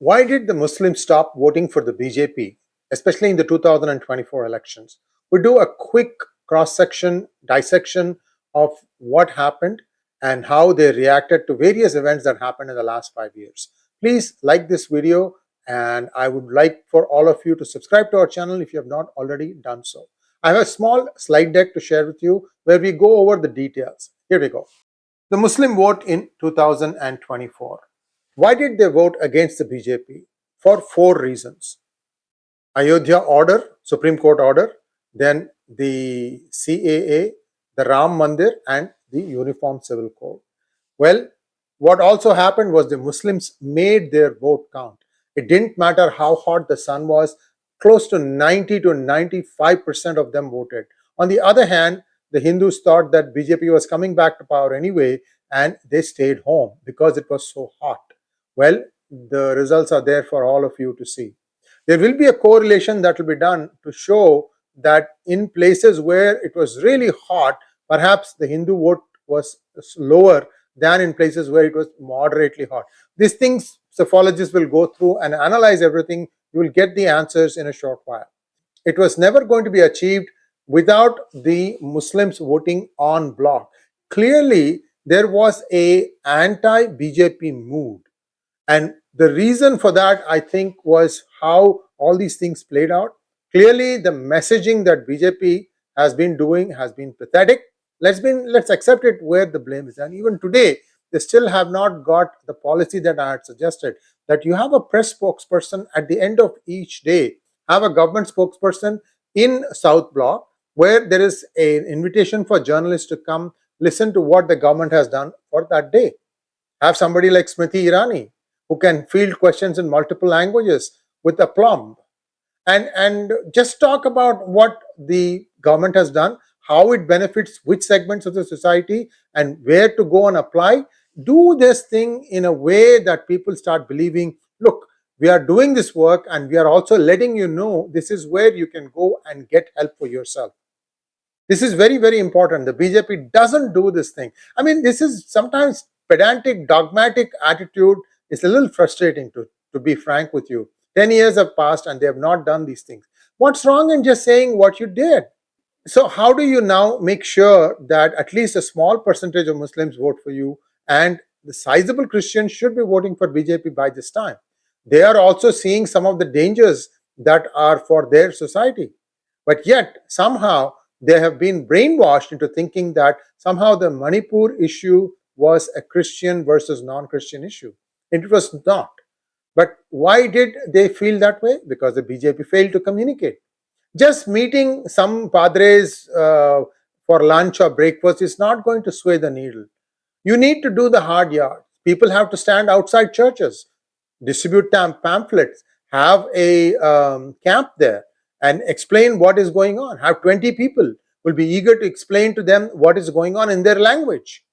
Why did the Muslims stop voting for the BJP, especially in the 2024 elections? We do a quick cross-section, dissection of what happened and how they reacted to various events that happened in the last 5 years. Please like this video, and I would like for all of you to subscribe to our channel if you have not already done so. I have a small slide deck to share with you where we go over the details. Here we go. The Muslim vote in 2024. Why did they vote against the BJP? For 4 reasons. Ayodhya order, Supreme Court order, then the CAA, the Ram Mandir, and the Uniform Civil Code. Well, what also happened was the Muslims made their vote count. It didn't matter how hot the sun was, close to 90 to 95% of them voted. On the other hand, the Hindus thought that BJP was coming back to power anyway, and they stayed home because it was so hot. Well, the results are there for all of you to see. There will be a correlation that will be done to show that in places where it was really hot, perhaps the Hindu vote was lower than in places where it was moderately hot. These things psephologists will go through and analyze everything. You will get the answers in a short while. It was never going to be achieved without the Muslims voting en bloc. Clearly, there was an anti-BJP mood. And the reason for that, I think, was how all these things played out. Clearly, the messaging that BJP has been doing has been pathetic. Let's accept it where the blame is. And even today, they still have not got the policy that I had suggested, that you have a press spokesperson at the end of each day, have a government spokesperson in South Block, where there is an invitation for journalists to come listen to what the government has done for that day. Have somebody like Smriti Irani, who can field questions in multiple languages with aplomb, and just talk about what the government has done, how it benefits which segments of the society, and where to go and apply. Do this thing in a way that people start believing, look, we are doing this work and we are also letting you know this is where you can go and get help for yourself. This is very, very important. The BJP doesn't do this thing. I mean, this is sometimes pedantic, dogmatic attitude. It's a little frustrating, to be frank with you. 10 years have passed and they have not done these things. What's wrong in just saying what you did? So how do you now make sure that at least a small percentage of Muslims vote for you, and the sizable Christians should be voting for BJP by this time? They are also seeing some of the dangers that are for their society. But yet, somehow, they have been brainwashed into thinking that somehow the Manipur issue was a Christian versus non-Christian issue. It was not. But why did they feel that way? Because the BJP failed to communicate. Just meeting some padres for lunch or breakfast is not going to sway the needle. You need to do the hard yards. People have to stand outside churches, distribute pamphlets, have a camp there, and explain what is going on. Have 20 people will be eager to explain to them what is going on in their language.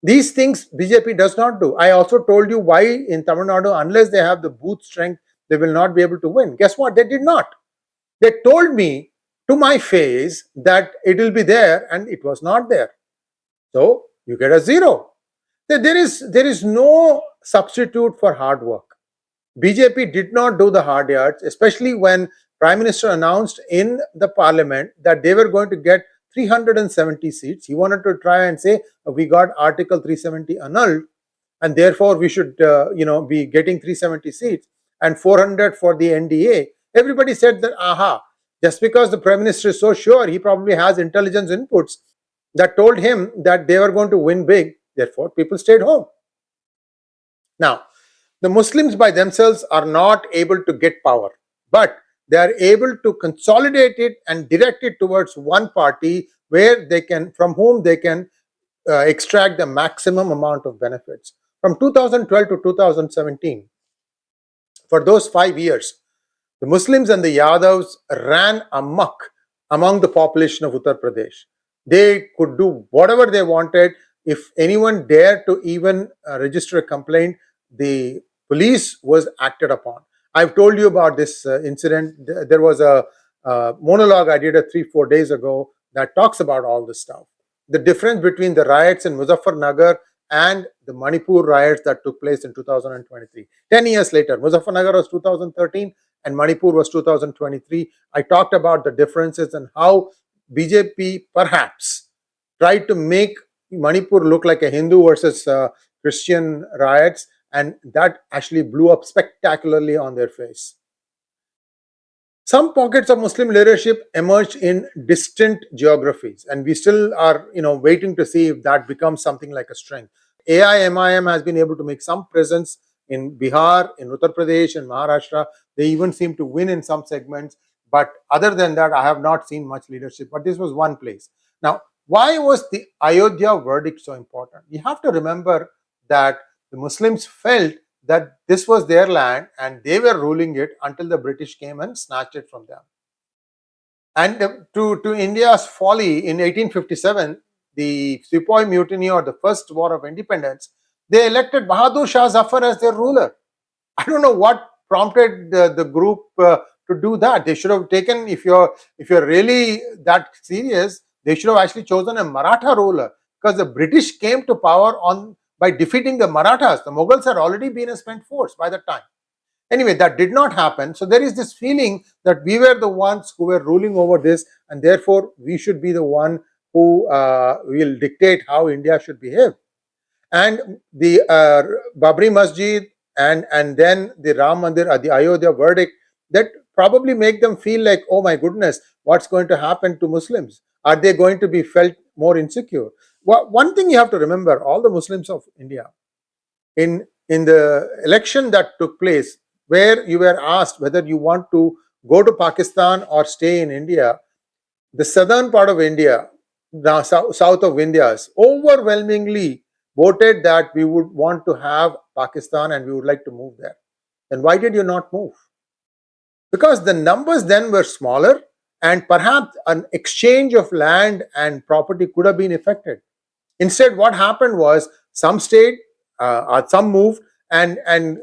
These things BJP does not do. I also told you why in Tamil Nadu, unless they have the booth strength, they will not be able to win. Guess what? They did not. They told me to my face that it will be there, and it was not there. So you get a 0. There is no substitute for hard work. BJP did not do the hard yards, especially when Prime Minister announced in the parliament that they were going to get 370 seats. He wanted to try and say, we got Article 370 annulled, and therefore we should be getting 370 seats and 400 for the NDA. Everybody said that, just because the Prime Minister is so sure, he probably has intelligence inputs that told him that they were going to win big. Therefore, people stayed home. Now, the Muslims by themselves are not able to get power, but they are able to consolidate it and direct it towards one party where they can, from whom they can extract the maximum amount of benefits. From 2012 to 2017, for those 5 years, the Muslims and the Yadavs ran amok among the population of Uttar Pradesh. They could do whatever they wanted. If anyone dared to even register a complaint, the police was acted upon. I've told you about this incident. There was a monologue I did 3-4 days ago that talks about all this stuff. The difference between the riots in Muzaffarnagar and the Manipur riots that took place in 2023. 10 years later, Muzaffarnagar was 2013 and Manipur was 2023. I talked about the differences and how BJP perhaps tried to make Manipur look like a Hindu versus Christian riots, and that actually blew up spectacularly on their face. Some pockets of Muslim leadership emerged in distant geographies, and we still are, waiting to see if that becomes something like a strength. AIMIM has been able to make some presence in Bihar, in Uttar Pradesh, in Maharashtra. They even seem to win in some segments. But other than that, I have not seen much leadership. But this was one place. Now, why was the Ayodhya verdict so important? You have to remember that the Muslims felt that this was their land and they were ruling it until the British came and snatched it from them. And to India's folly, in 1857, the Sepoy Mutiny, or the first war of independence, they elected Bahadur Shah Zafar as their ruler. I don't know what prompted the group to do that. They should have taken, if you're really that serious, they should have actually chosen a Maratha ruler, because the British came to power by defeating the Marathas. The Mughals had already been a spent force by that time. Anyway, that did not happen. So there is this feeling that we were the ones who were ruling over this, and therefore we should be the one who will dictate how India should behave. And the Babri Masjid and then the Ram Mandir, the Ayodhya verdict, that probably make them feel like, oh my goodness, what's going to happen to Muslims? Are they going to be felt more insecure? Well, one thing you have to remember, all the Muslims of India, in the election that took place, where you were asked whether you want to go to Pakistan or stay in India, the southern part of India, the south of India, overwhelmingly voted that we would want to have Pakistan and we would like to move there. Then why did you not move? Because the numbers then were smaller, and perhaps an exchange of land and property could have been effected. Instead, what happened was some stayed, some moved, and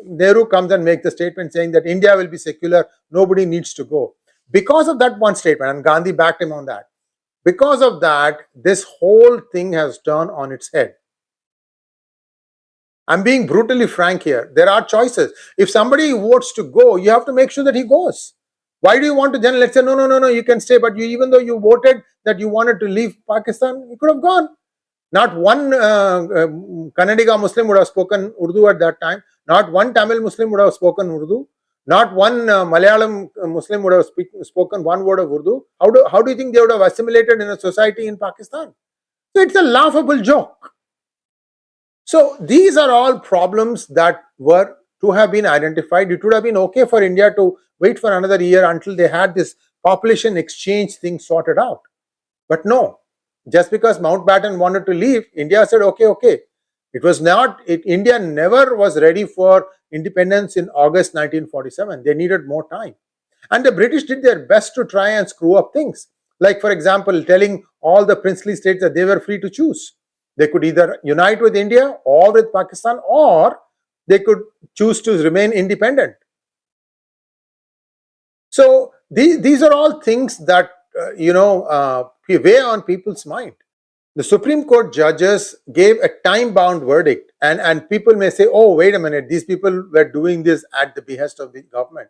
Nehru comes and makes the statement saying that India will be secular, nobody needs to go. Because of that one statement, and Gandhi backed him on that, because of that, this whole thing has turned on its head. I'm being brutally frank here. There are choices. If somebody votes to go, you have to make sure that he goes. Why do you want to then let's say, no, you can stay, but even though you voted that you wanted to leave Pakistan, you could have gone. Not one Kannadiga Muslim would have spoken Urdu at that time. Not one Tamil Muslim would have spoken Urdu. Not one Malayalam Muslim would have spoken one word of Urdu. How do you think they would have assimilated in a society in Pakistan? So it's a laughable joke. So these are all problems that were to have been identified. It would have been okay for India to wait for another year until they had this population exchange thing sorted out. But no, just because Mountbatten wanted to leave, India said, okay. It was not, India never was ready for independence in August 1947. They needed more time. And the British did their best to try and screw up things. Like, for example, telling all the princely states that they were free to choose. They could either unite with India or with Pakistan, or they could choose to remain independent. So these are all things that weigh on people's mind. The Supreme Court judges gave a time-bound verdict, and people may say, oh, wait a minute, these people were doing this at the behest of the government.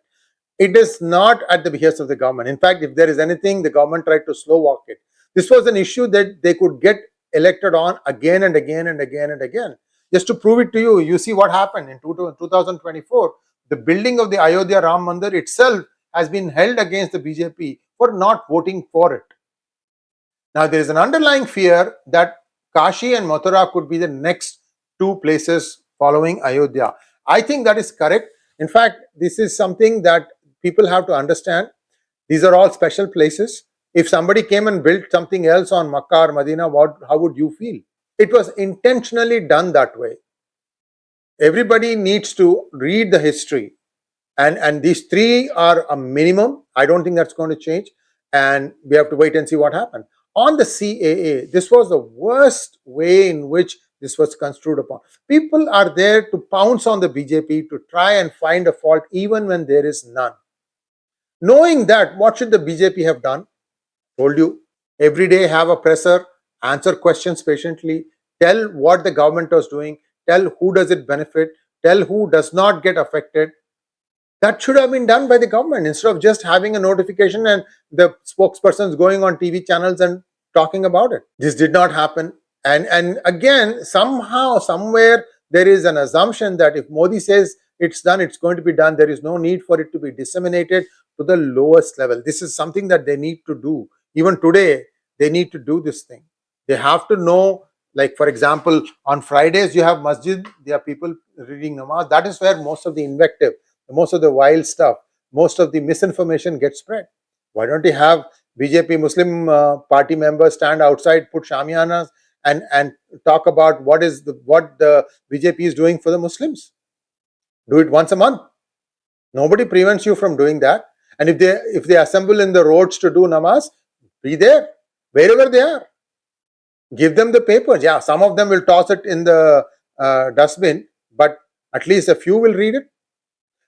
It is not at the behest of the government. In fact, if there is anything, the government tried to slow walk it. This was an issue that they could get elected on again and again and again and again. Just to prove it to you, you see what happened in 2024. The building of the Ayodhya Ram Mandir itself has been held against the BJP for not voting for it. Now, there is an underlying fear that Kashi and Mathura could be the next two places following Ayodhya. I think that is correct. In fact, this is something that people have to understand. These are all special places. If somebody came and built something else on Makkah or Medina, how would you feel? It was intentionally done that way. Everybody needs to read the history. And these three are a minimum. I don't think that's going to change. And we have to wait and see what happens. On the CAA, this was the worst way in which this was construed upon. People are there to pounce on the BJP to try and find a fault even when there is none. Knowing that, what should the BJP have done? Told you, every day have a presser, answer questions patiently, tell what the government was doing, tell who does it benefit, tell who does not get affected. That should have been done by the government instead of just having a notification and the spokespersons going on TV channels and talking about it. This did not happen. And again, somehow, somewhere, there is an assumption that if Modi says it's done, it's going to be done. There is no need for it to be disseminated to the lowest level. This is something that they need to do. Even today, they need to do this thing. They have to know, like for example, on Fridays you have masjid, there are people reading namaz. That is where most of the invective, most of the wild stuff, most of the misinformation gets spread. Why don't you have BJP Muslim party members stand outside, put shamiyanas and talk about what the BJP is doing for the Muslims? Do it once a month. Nobody prevents you from doing that. And if they assemble in the roads to do namaz, be there wherever they are. Give them the papers. Yeah, some of them will toss it in the dustbin, but at least a few will read it.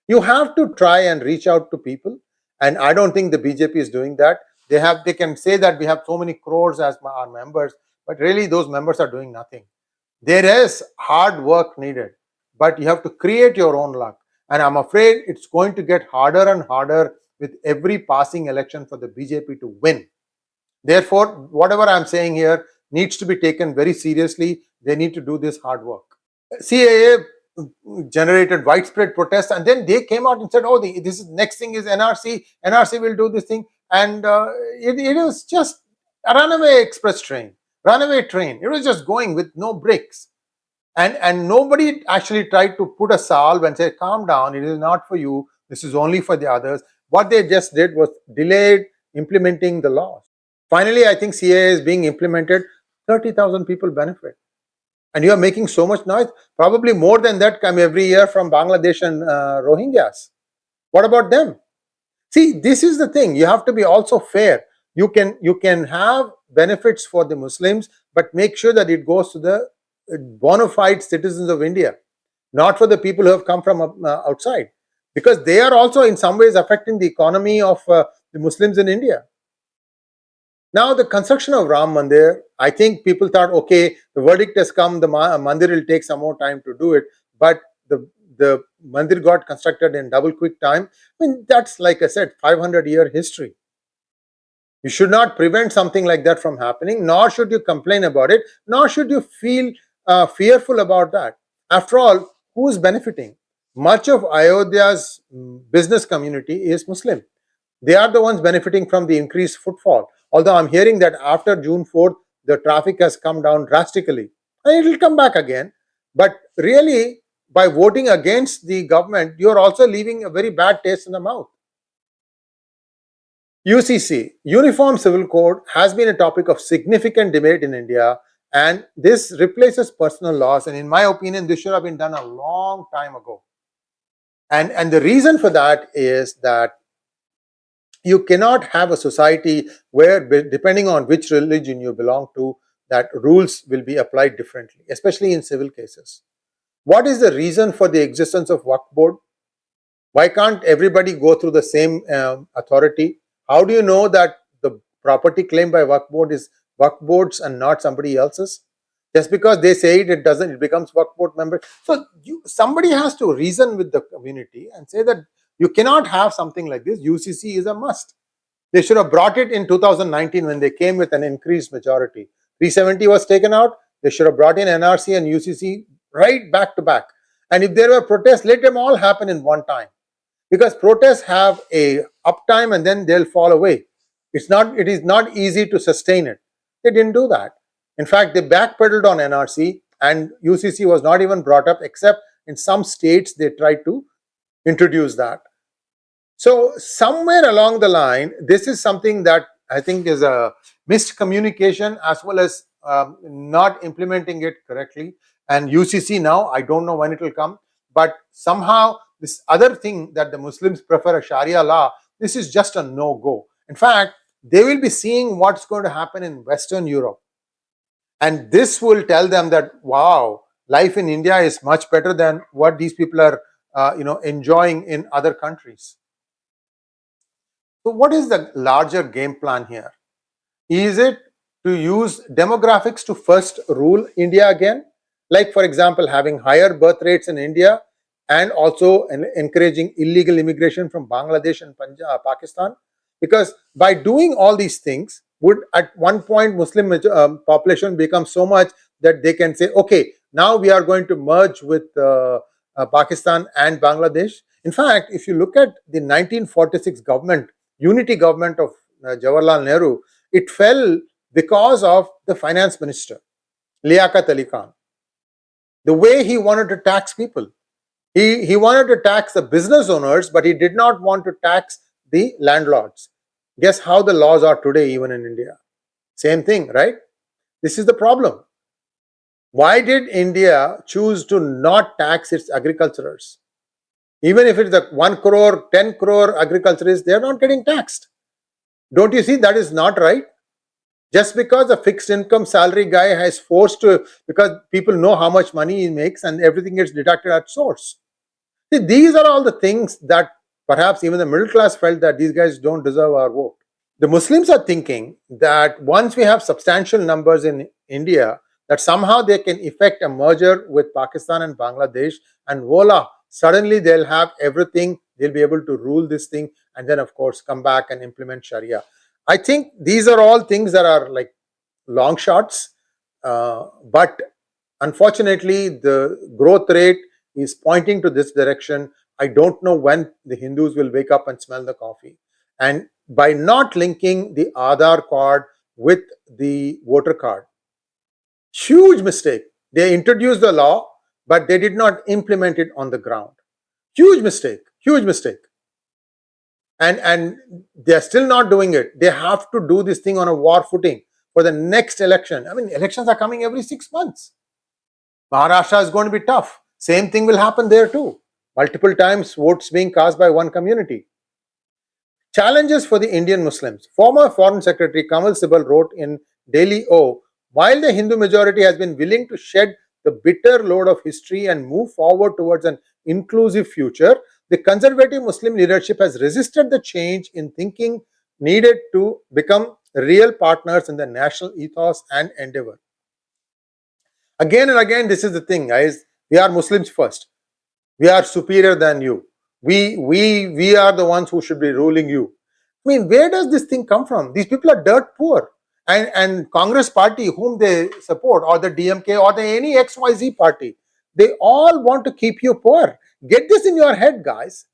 You have to try and reach out to people, and I don't think the BJP is doing that. They can say that we have so many crores as our members, but really those members are doing nothing. There is hard work needed, but you have to create your own luck. And I'm afraid it's going to get harder and harder with every passing election for the BJP to win. Therefore, whatever I'm saying here needs to be taken very seriously. They need to do this hard work. CAA generated widespread protests, and then they came out and said, oh, this is next thing is NRC. NRC will do this thing. And it was just a runaway express train, runaway train. It was just going with no brakes. And nobody actually tried to put a salve and say, calm down, it is not for you, this is only for the others. What they just did was delayed implementing the laws. Finally, I think CAA is being implemented. 30,000 people benefit. And you are making so much noise. Probably more than that come every year from Bangladesh and Rohingyas. What about them? See, this is the thing. You have to be also fair. You can have benefits for the Muslims, but make sure that it goes to the bona fide citizens of India, not for the people who have come from outside, because they are also in some ways affecting the economy of the Muslims in India. Now, the construction of Ram Mandir, I think people thought, okay, the verdict has come, the Mandir will take some more time to do it, but the Mandir got constructed in double quick time. I mean, that's, like I said, 500-year history. You should not prevent something like that from happening, nor should you complain about it, nor should you feel fearful about that. After all, who is benefiting? Much of Ayodhya's business community is Muslim. They are the ones benefiting from the increased footfall. Although I'm hearing that after June 4th, the traffic has come down drastically. And it will come back again. But really, by voting against the government, you're also leaving a very bad taste in the mouth. UCC, Uniform Civil Code, has been a topic of significant debate in India, and this replaces personal laws. And in my opinion, this should have been done a long time ago. And the reason for that is that you cannot have a society where, depending on which religion you belong to, that rules will be applied differently, especially in civil cases. What is the reason for the existence of Waqf Board? Why can't everybody go through the same authority? How do you know that the property claimed by Waqf Board is Waqf Board's and not somebody else's? Just because they say it, it doesn't, it becomes Waqf Board member. So somebody has to reason with the community and say that you cannot have something like this. UCC is a must. They should have brought it in 2019 when they came with an increased majority. 370 was taken out. They should have brought in NRC and UCC right back to back. And if there were protests, let them all happen in one time. Because protests have a uptime and then they'll fall away. It is not easy to sustain it. They didn't do that. In fact, they backpedaled on NRC, and UCC was not even brought up, except in some states they tried to introduce that. So somewhere along the line, this is something that I think is a missed communication, as well as not implementing it correctly. And UCC now, I don't know when it will come, but somehow this other thing that the Muslims prefer, a Sharia law, this is just a no-go. In fact, they will be seeing what's going to happen in Western Europe. And this will tell them that, wow, life in India is much better than what these people are enjoying in other countries. So what is the larger game plan here? Is it to use demographics to first rule India again, like for example having higher birth rates in India and also encouraging illegal immigration from Bangladesh and Pakistan, because by doing all these things would at one point Muslim population become so much that they can say, okay, now we are going to merge with Pakistan and Bangladesh. In fact, if you look at the 1946 government, unity government of Jawaharlal Nehru, it fell because of the finance minister, 𝗤𝙑𝙤𝘀𝘍 Khan. The way he wanted to tax people. He wanted to tax the business owners, but he did not want to tax the landlords. Guess how the laws are today even in India? Same thing, right? This is the problem. Why did India choose to not tax its agriculturers? Even if it's a 1 crore, 10 crore agriculturists, they're not getting taxed. Don't you see that is not right? Just because a fixed income salary guy has forced to, because people know how much money he makes and everything gets deducted at source. See, these are all the things that perhaps even the middle class felt that these guys don't deserve our vote. The Muslims are thinking that once we have substantial numbers in India, that somehow they can effect a merger with Pakistan and Bangladesh, and voila, suddenly they'll have everything, they'll be able to rule this thing, and then of course come back and implement Sharia. I think these are all things that are like long shots, but unfortunately the growth rate is pointing to this direction. I don't know when the Hindus will wake up and smell the coffee. And by not linking the Aadhaar card with the voter card, huge mistake. They introduced the law, but they did not implement it on the ground. Huge mistake, huge mistake. And they're still not doing it. They have to do this thing on a war footing for the next election. I mean, elections are coming every 6 months. Maharashtra is going to be tough. Same thing will happen there too. Multiple times votes being cast by one community. Challenges for the Indian Muslims. Former Foreign Secretary Kamal Sibal wrote in Daily O, while the Hindu majority has been willing to shed the bitter load of history and move forward towards an inclusive future, the conservative Muslim leadership has resisted the change in thinking needed to become real partners in the national ethos and endeavor. Again and again, this is the thing, guys. We are Muslims first. We are superior than you. We are the ones who should be ruling you. I mean, where does this thing come from? These people are dirt poor. And Congress party, whom they support, or the DMK, or any XYZ party, they all want to keep you poor. Get this in your head, guys.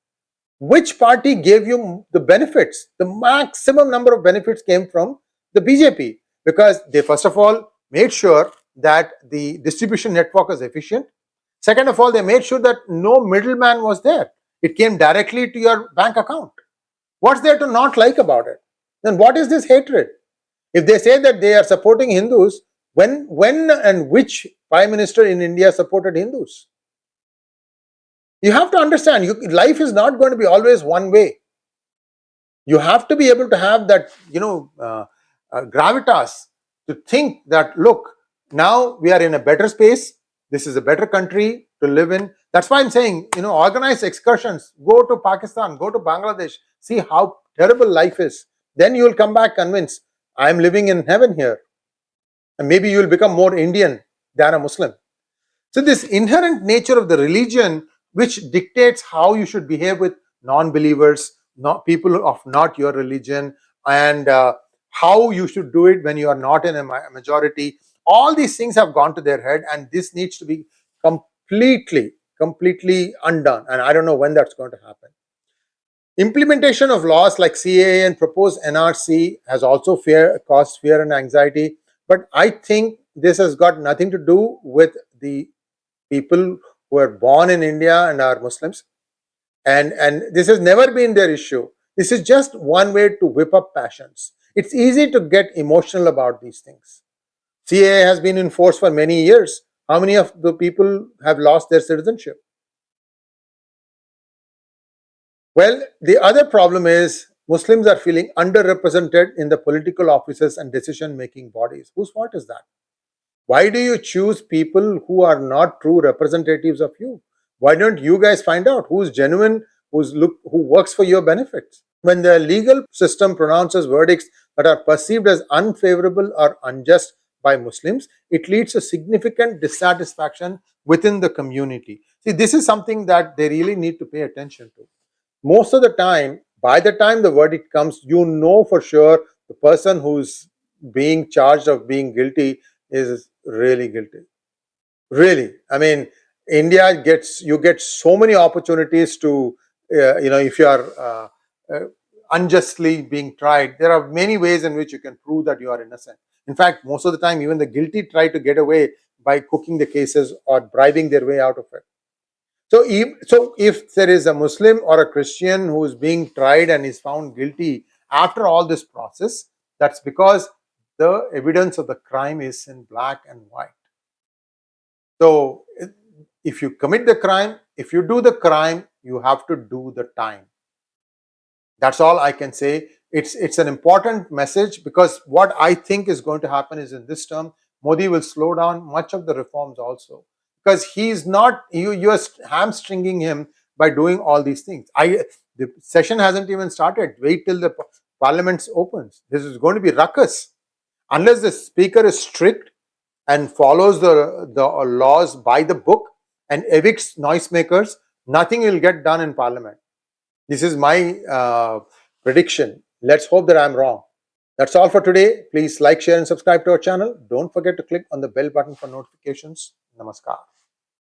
Which party gave you the benefits? The maximum number of benefits came from the BJP, because they first of all made sure that the distribution network was efficient. Second of all, they made sure that no middleman was there. It came directly to your bank account. What's there to not like about it? Then what is this hatred? If they say that they are supporting Hindus, when and which Prime Minister in India supported Hindus? You have to understand, life is not going to be always one way. You have to be able to have that, gravitas to think that, look, now we are in a better space. This is a better country to live in. That's why I'm saying, organize excursions, go to Pakistan, go to Bangladesh, see how terrible life is. Then you will come back convinced, I'm living in heaven here. And maybe you will become more Indian than a Muslim. So this inherent nature of the religion, which dictates how you should behave with non-believers, not people of not your religion, and how you should do it when you are not in a majority. All these things have gone to their head, and this needs to be completely undone. And I don't know when that's going to happen. Implementation of laws like CAA and proposed NRC has also caused fear and anxiety. But I think this has got nothing to do with the people who are born in India and are Muslims. And this has never been their issue. This is just one way to whip up passions. It's easy to get emotional about these things. CAA has been in force for many years. How many of the people have lost their citizenship? Well, the other problem is Muslims are feeling underrepresented in the political offices and decision-making bodies. Whose fault is that? Why do you choose people who are not true representatives of you? Why don't you guys find out who's genuine, who works for your benefits? When the legal system pronounces verdicts that are perceived as unfavorable or unjust by Muslims, it leads to significant dissatisfaction within the community. See, this is something that they really need to pay attention to. Most of the time, by the time the verdict comes, you know for sure the person who's being charged of being guilty is really guilty. Really, I mean, India you get so many opportunities to, if you are unjustly being tried, there are many ways in which you can prove that you are innocent. In fact, most of the time, even the guilty try to get away by cooking the cases or bribing their way out of it. So if there is a Muslim or a Christian who is being tried and is found guilty after all this process, that's because the evidence of the crime is in black and white. So if you commit the crime, if you do the crime, you have to do the time. That's all I can say. It's an important message, because what I think is going to happen is, in this term, Modi will slow down much of the reforms also, because he's not, you are hamstringing him by doing all these things. The session hasn't even started. Wait till the parliament opens. This is going to be ruckus unless the speaker is strict and follows the laws by the book and evicts noisemakers. Nothing will get done in parliament. This is my prediction. Let's hope that I'm wrong. That's all for today. Please like, share and subscribe to our channel. Don't forget to click on the bell button for notifications. Namaskar.